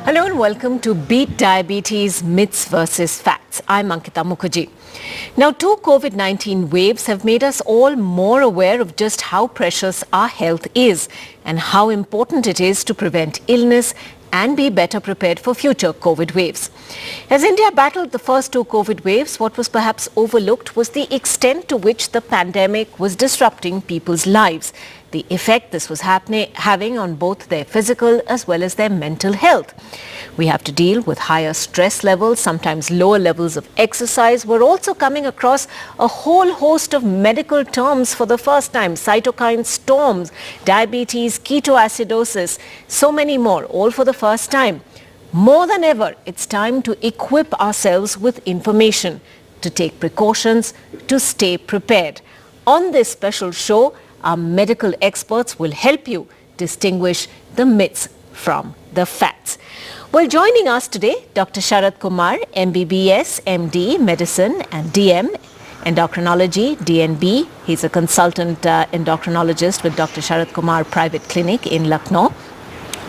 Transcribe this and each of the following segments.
Hello and welcome to Beat Diabetes Myths versus Facts. I'm Ankita Mukherjee. Now, two COVID-19 waves have made us all more aware of just how precious our health is and how important it is to prevent illness and be better prepared for future COVID waves. As India battled the first two COVID waves, what was perhaps overlooked was the extent to which the pandemic was disrupting people's lives, the effect this was having on both their physical as well as their mental health. We have to deal with higher stress levels, sometimes lower levels of exercise. We're also coming across a whole host of medical terms for the first time: cytokine storms, diabetes, ketoacidosis, so many more, all for the first time. More than ever, it's time to equip ourselves with information, to take precautions, to stay prepared. On this special show, our medical experts will help you distinguish the myths from the facts. Well, joining us today, Dr. Sharad Kumar, MBBS, MD, Medicine and DM, Endocrinology, DNB. He's a consultant endocrinologist with Dr. Sharad Kumar Private Clinic in Lucknow.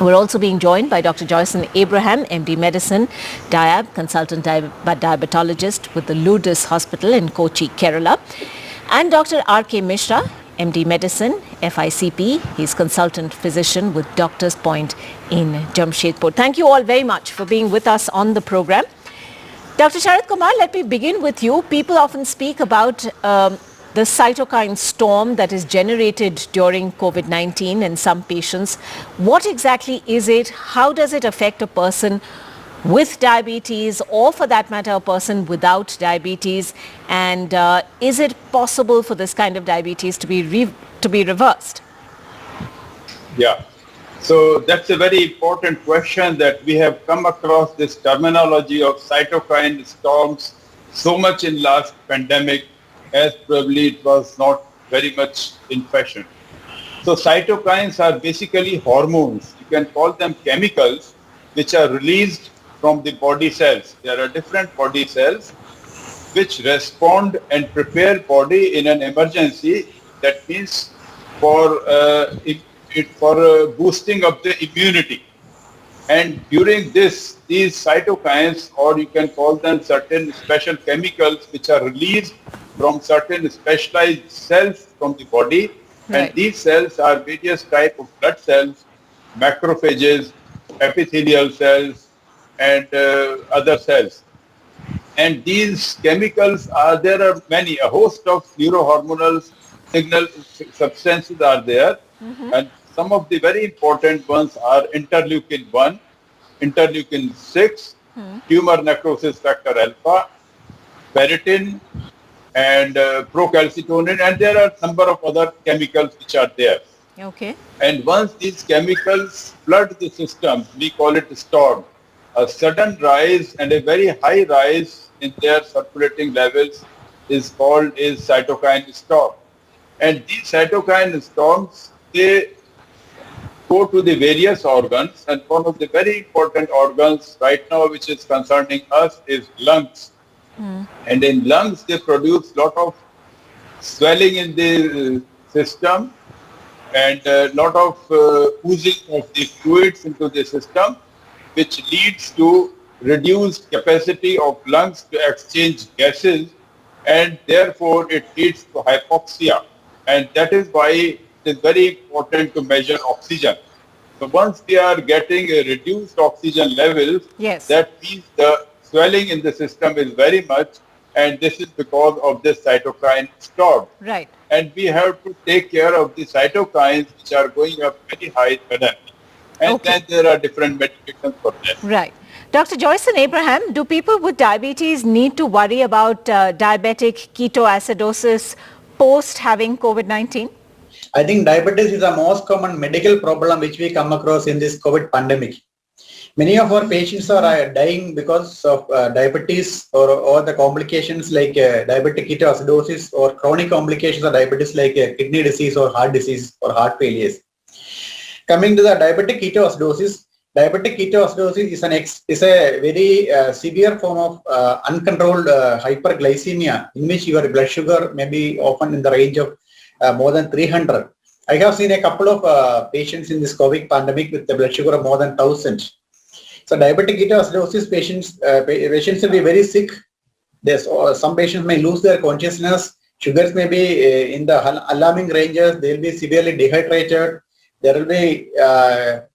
We're also being joined by Dr. Joison Abraham, MD Medicine, Diab, consultant diabetologist with the Lourdes Hospital in Kochi, Kerala, and Dr. R.K. Mishra, MD Medicine, FICP. He's consultant physician with Doctors Point in Jamshedpur. Thank you all very much for being with us on the program. Dr. Sharad Kumar, let me begin with you. People often speak about the cytokine storm that is generated during COVID-19 in some patients. What exactly is it? How does it affect a person with diabetes, or for that matter, a person without diabetes? And is it possible for this kind of diabetes to be reversed? Yeah. So that's a very important question, that we have come across this terminology of cytokine storms so much in last pandemic, as probably it was not very much in fashion. So cytokines are basically hormones. You can call them chemicals which are released from the body cells. There are different body cells which respond and prepare body in an emergency. That means for boosting of the immunity. And during these cytokines, or you can call them certain special chemicals, which are released from certain specialized cells from the body. Right. And these cells are various type of blood cells, macrophages, epithelial cells, and other cells. And these chemicals there are many, a host of neurohormonal signal substances are there. Mm-hmm. And some of the very important ones are interleukin 1, interleukin 6, tumor necrosis factor alpha, ferritin, and procalcitonin, and there are a number of other chemicals which are there. Okay. And once these chemicals flood the system, we call it a storm. A sudden rise and a very high rise in their circulating levels is called a cytokine storm. And these cytokine storms, they go to the various organs, and one of the very important organs right now which is concerning us is lungs. And in lungs, they produce lot of swelling in the system and a lot of oozing of the fluids into the system, which leads to reduced capacity of lungs to exchange gases, and therefore it leads to hypoxia. And that is why it is very important to measure oxygen. So once we are getting a reduced oxygen levels, yes, that means the swelling in the system is very much, and this is because of this cytokine storm. Right. And we have to take care of the cytokines which are going up very high suddenly. And then there are different medications for that. Right. Dr. Joison Abraham, do people with diabetes need to worry about diabetic ketoacidosis post having COVID-19? I think diabetes is the most common medical problem which we come across in this COVID pandemic. Many of our patients are dying because of diabetes or the complications like diabetic ketoacidosis, or chronic complications of diabetes like kidney disease or heart disease or heart failures. Coming to the diabetic ketoacidosis is a very severe form of uncontrolled hyperglycemia, in which your blood sugar may be often in the range of more than 300. I have seen a couple of patients in this COVID pandemic with the blood sugar of more than 1000. So diabetic ketoacidosis patients will be very sick. There's some patients may lose their consciousness. Sugars may be in the alarming ranges. They will be severely dehydrated. There will be there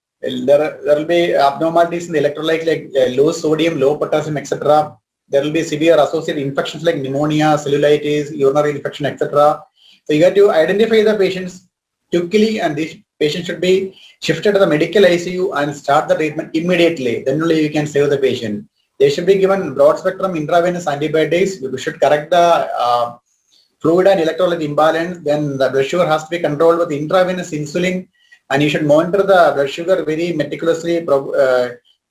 will be abnormalities in the electrolytes like low sodium, low potassium, etc. There will be severe associated infections like pneumonia, cellulitis, urinary infection, etc. So you have to identify the patients quickly, and these patients should be shifted to the medical ICU and start the treatment immediately. Then only you can save the patient. They should be given broad spectrum intravenous antibiotics. You should correct the fluid and electrolyte imbalance. Then the blood sugar has to be controlled with intravenous insulin, and you should monitor the blood sugar very meticulously.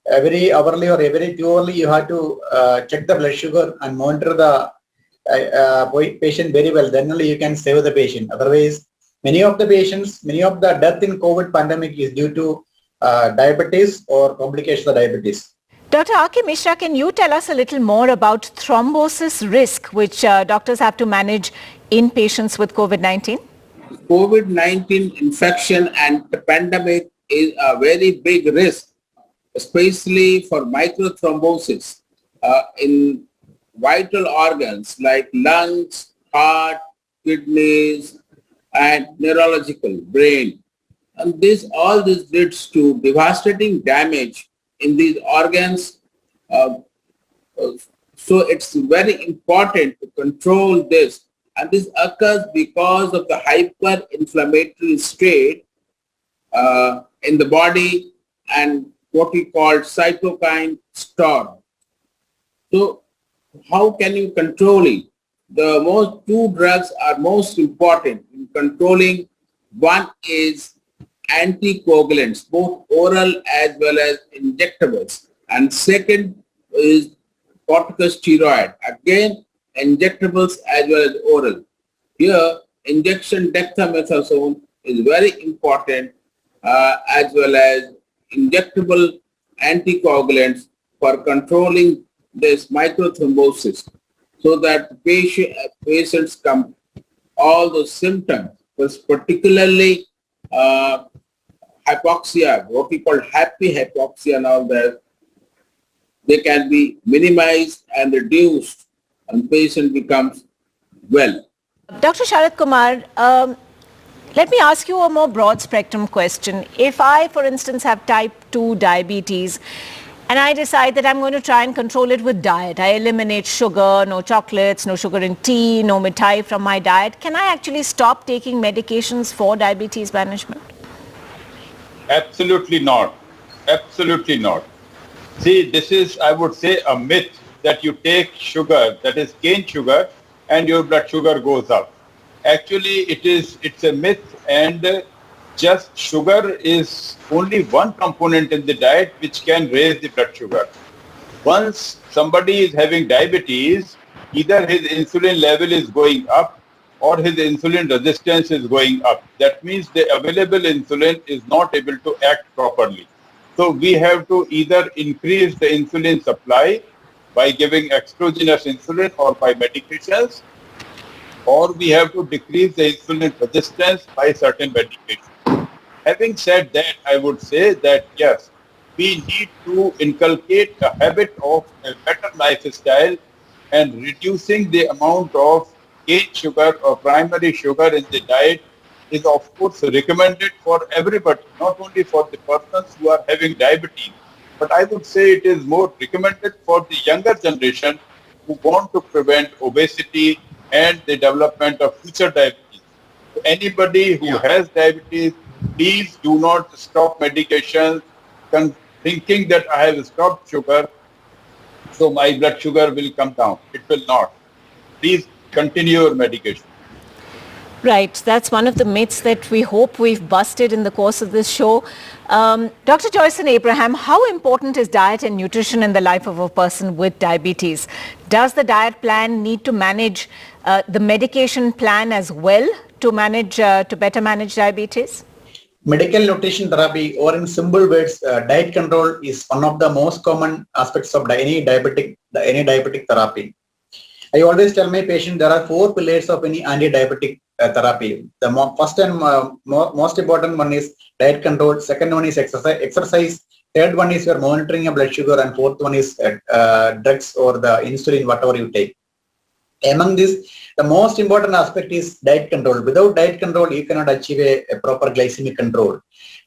Every hourly or every 2 hourly, you have to check the blood sugar and monitor the patient very well. Then only you can save the patient. Otherwise, many of the death in COVID pandemic is due to diabetes or complications of diabetes. Dr. R.K. Mishra, can you tell us a little more about thrombosis risk, which doctors have to manage in patients with COVID-19? COVID-19 infection and the pandemic is a very big risk, especially for microthrombosis in vital organs like lungs, heart, kidneys, and neurological brain. And all this leads to devastating damage in these organs. So it's very important to control this. And this occurs because of the hyperinflammatory state in the body and what we call cytokine storm. So how can you control it? The two drugs are most important in controlling. One is anticoagulants, both oral as well as injectables. And second is corticosteroid, again injectables as well as oral. Here, injection dexamethasone is very important as well as injectable anticoagulants for controlling this microthrombosis, so that patients come all those symptoms, particularly hypoxia, what we call happy hypoxia, and all that, they can be minimized and reduced, and patient becomes well. Dr. Sharad Kumar, let me ask you a more broad spectrum question. If I, for instance, have type 2 diabetes and I decide that I'm going to try and control it with diet, I eliminate sugar, no chocolates, no sugar in tea, no mithai from my diet, can I actually stop taking medications for diabetes management? Absolutely not. Absolutely not. See, this is, I would say, a myth that you take sugar, that is cane sugar, and your blood sugar goes up. Actually, it's a myth, and just sugar is only one component in the diet which can raise the blood sugar. Once somebody is having diabetes, either his insulin level is going up or his insulin resistance is going up. That means the available insulin is not able to act properly. So we have to either increase the insulin supply by giving exogenous insulin or by medications, or we have to decrease the insulin resistance by certain medications. Having said that, I would say that yes, we need to inculcate a habit of a better lifestyle, and reducing the amount of cane sugar or primary sugar in the diet is of course recommended for everybody, not only for the persons who are having diabetes, but I would say it is more recommended for the younger generation who want to prevent obesity and the development of future diabetes. So anybody who has diabetes, please do not stop medications thinking that I have stopped sugar, so my blood sugar will come down. It will not. Please continue your medication. Right. That's one of the myths that we hope we've busted in the course of this show. Dr. Joison Abraham, how important is diet and nutrition in the life of a person with diabetes? Does the diet plan need to manage the medication plan as well to better manage diabetes? Medical nutrition therapy, or in simple words, diet control is one of the most common aspects of any diabetic therapy. I always tell my patients there are 4 pillars of any anti-diabetic therapy. The first and most important one is diet control. Second one is exercise. Third one is you're monitoring your blood sugar, and fourth one is drugs or the insulin, whatever you take. Among this, the most important aspect is diet control. Without diet control, you cannot achieve a proper glycemic control.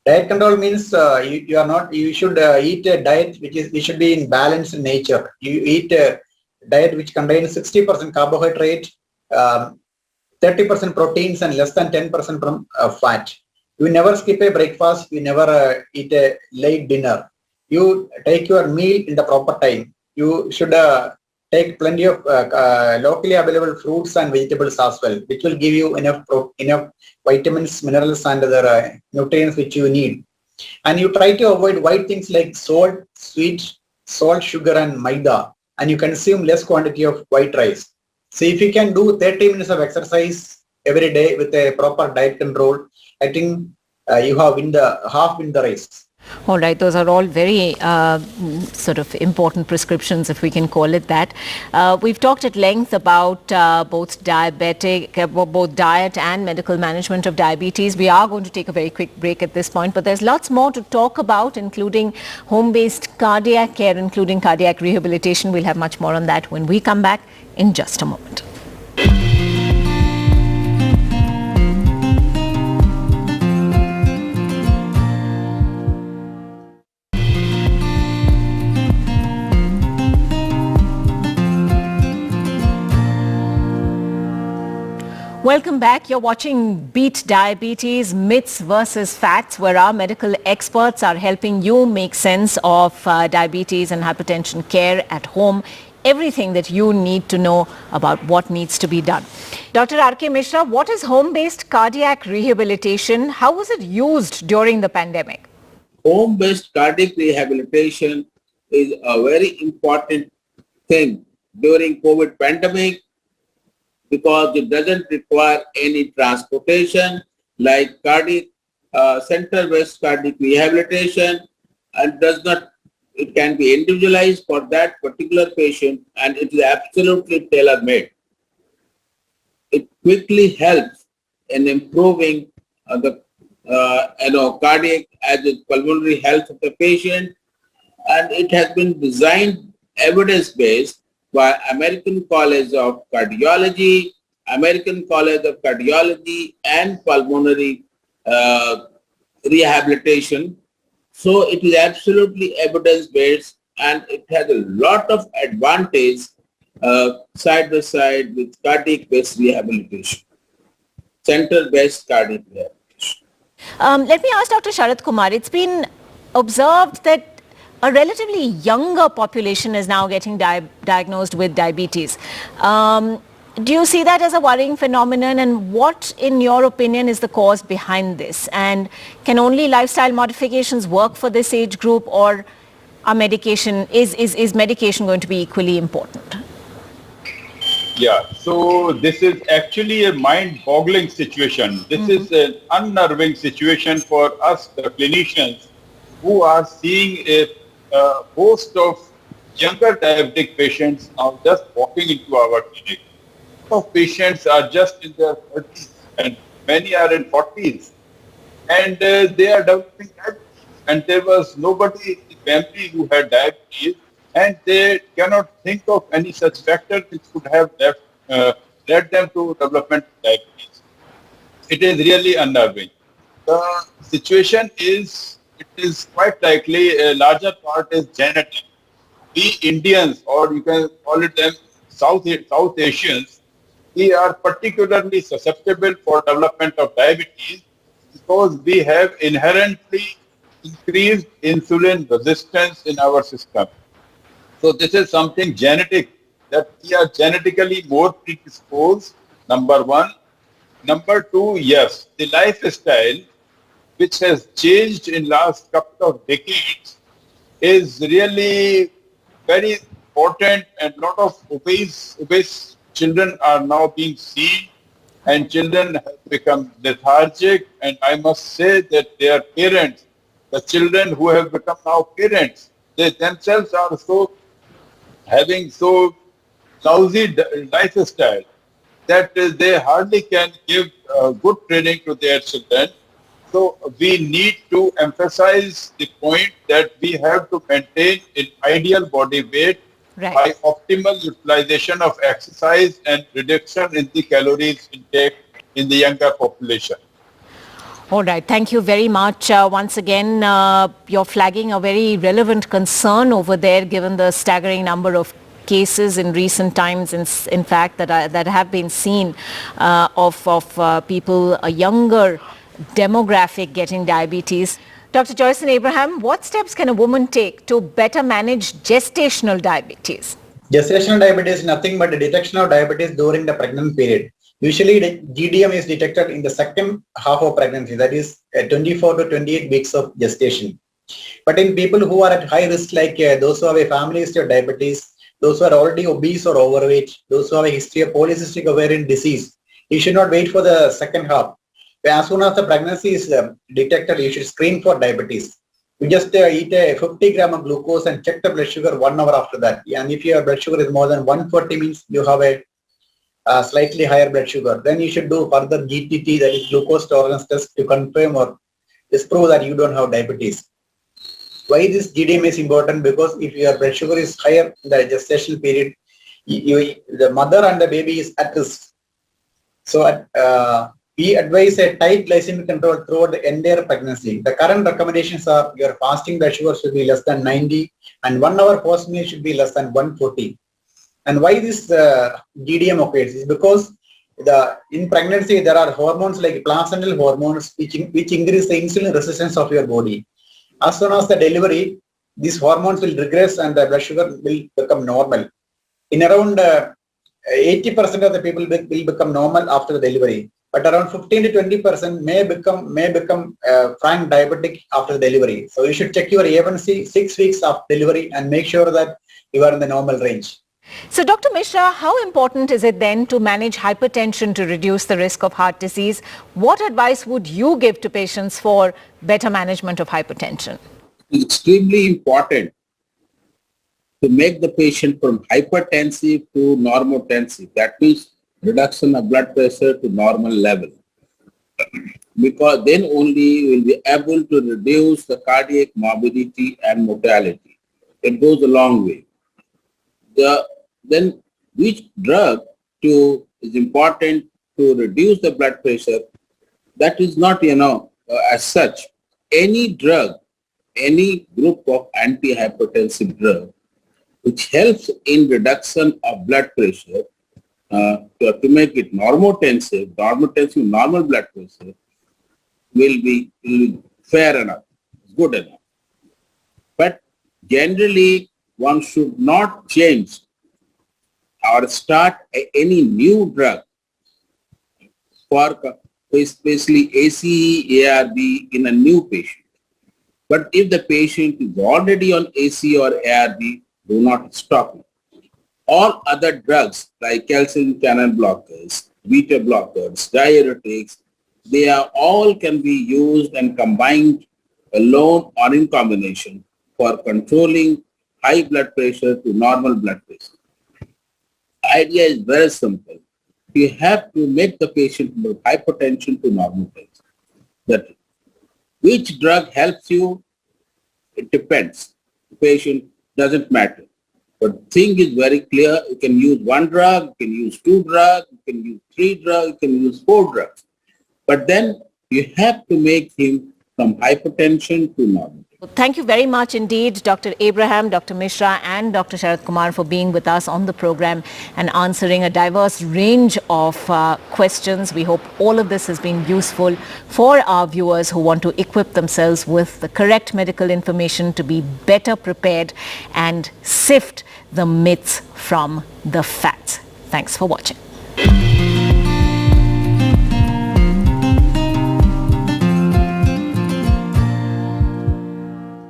Diet control means you should eat a diet which should be in balance in nature. You eat a diet which contains 60% carbohydrate, 30% proteins, and less than 10% from fat. You never skip a breakfast. You never eat a late dinner. You take your meal in the proper time. You should take plenty of locally available fruits and vegetables as well, which will give you enough vitamins, minerals, and other nutrients which you need. And you try to avoid white things like salt, sugar, and maida, and you consume less quantity of white rice. So if you can do 30 minutes of exercise every day with a proper diet control, I think you have half win the race. All right, those are all very sort of important prescriptions, if we can call it that. We've talked at length about both diet and medical management of diabetes. We are going to take a very quick break at this point, but there's lots more to talk about, including home-based cardiac care, including cardiac rehabilitation. We'll have much more on that when we come back in just a moment. Welcome back. You're watching Beat Diabetes, Myths versus Facts, where our medical experts are helping you make sense of diabetes and hypertension care at home. Everything that you need to know about what needs to be done. Dr. R.K. Mishra, what is home-based cardiac rehabilitation? How was it used during the pandemic? Home-based cardiac rehabilitation is a very important thing during COVID pandemic, because it doesn't require any transportation like center-based cardiac rehabilitation, and it can be individualized for that particular patient, and it is absolutely tailor-made. It quickly helps in improving the cardiac as the pulmonary health of the patient, and it has been designed evidence-based by American College of Cardiology, American College of Cardiology and Pulmonary Rehabilitation. So it is absolutely evidence-based, and it has a lot of advantage side by side with cardiac-based rehabilitation, center-based cardiac rehabilitation. Let me ask Dr. Sharad Kumar. It's been observed that a relatively younger population is now getting diagnosed with diabetes. Do you see that as a worrying phenomenon, and what, in your opinion, is the cause behind this? And can only lifestyle modifications work for this age group, or is medication going to be equally important? Yeah, so this is actually a mind-boggling situation. This is an unnerving situation for us, the clinicians, who are seeing a host of younger diabetic patients now just walking into our clinic. Some of patients are just in their 30s and many are in 40s, and they are developing diabetes, and there was nobody in the family who had diabetes, and they cannot think of any such factor which could have led them to development of diabetes. It is really unnerving. The situation is, it is quite likely a larger part is genetic. We Indians, or you can call it them South Asians, we are particularly susceptible for development of diabetes because we have inherently increased insulin resistance in our system. So this is something genetic, that we are genetically more predisposed, number one. Number two, yes, the lifestyle, which has changed in last couple of decades, is really very important, and a lot of obese children are now being seen, and children have become lethargic, and I must say that their parents, the children who have become now parents, they themselves are having so lousy lifestyle that they hardly can give good training to their children. So we need to emphasize the point that we have to maintain an ideal body weight Right. by optimal utilization of exercise and reduction in the calories intake in the younger population. All right. Thank you very much. Once again, you're flagging a very relevant concern over there, given the staggering number of cases in recent times, in fact, that have been seen of people, a younger demographic getting diabetes. Dr. Joison Abraham, what steps can a woman take to better manage gestational diabetes? Gestational diabetes is nothing but the detection of diabetes during the pregnant period. Usually, the GDM is detected in the second half of pregnancy, that is 24 to 28 weeks of gestation. But in people who are at high risk, like those who have a family history of diabetes, those who are already obese or overweight, those who have a history of polycystic ovarian disease, you should not wait for the second half. As soon as the pregnancy is detected, you should screen for diabetes. You just eat a 50 gram of glucose and check the blood sugar 1 hour after that. And if your blood sugar is more than 140, means you have a slightly higher blood sugar. Then you should do further GTT, that is glucose tolerance test, to confirm or disprove that you don't have diabetes. Why this GDM is important? Because if your blood sugar is higher in the gestational period, the mother and the baby is at risk. So we advise a tight glycemic control throughout the entire pregnancy. The current recommendations are your fasting blood sugar should be less than 90 and 1 hour post meal should be less than 140. And why this GDM occurs is because in pregnancy there are hormones like placental hormones which increase the insulin resistance of your body. As soon as the delivery, these hormones will regress and the blood sugar will become normal. In around 80% of the people will become normal after the delivery, but around 15 to 20% may become frank diabetic after the delivery. So you should check your A1C 6 weeks after delivery and make sure that you are in the normal range. So, Dr. Mishra, how important is it then to manage hypertension to reduce the risk of heart disease? What advice would you give to patients for better management of hypertension? It's extremely important to make the patient from hypertensive to normotensive. That means reduction of blood pressure to normal level. Because then only we'll be able to reduce the cardiac morbidity and mortality. It goes a long way. Then which drug is important to reduce the blood pressure? That is not, as such. Any drug, any group of antihypertensive drug which helps in reduction of blood pressure to make it normal blood pressure will be fair enough, good enough. But generally, one should not change or start any new drug for especially ACE, ARB in a new patient. But if the patient is already on ACE or ARB, do not stop it. All other drugs like calcium channel blockers, beta blockers, diuretics, they are all can be used and combined alone or in combination for controlling high blood pressure to normal blood pressure. Idea is very simple. You have to make the patient from hypertension to normal pressure. That which drug helps you, it depends. The patient doesn't matter. But thing is very clear. You can use one drug, you can use two drugs, you can use three drugs, you can use four drugs. But then you have to make him from hypertension to normal. Thank you very much indeed, Dr. Abraham, Dr. Mishra and Dr. Sharad Kumar for being with us on the program and answering a diverse range of questions. We hope all of this has been useful for our viewers who want to equip themselves with the correct medical information to be better prepared and sift the myths from the facts. Thanks for watching.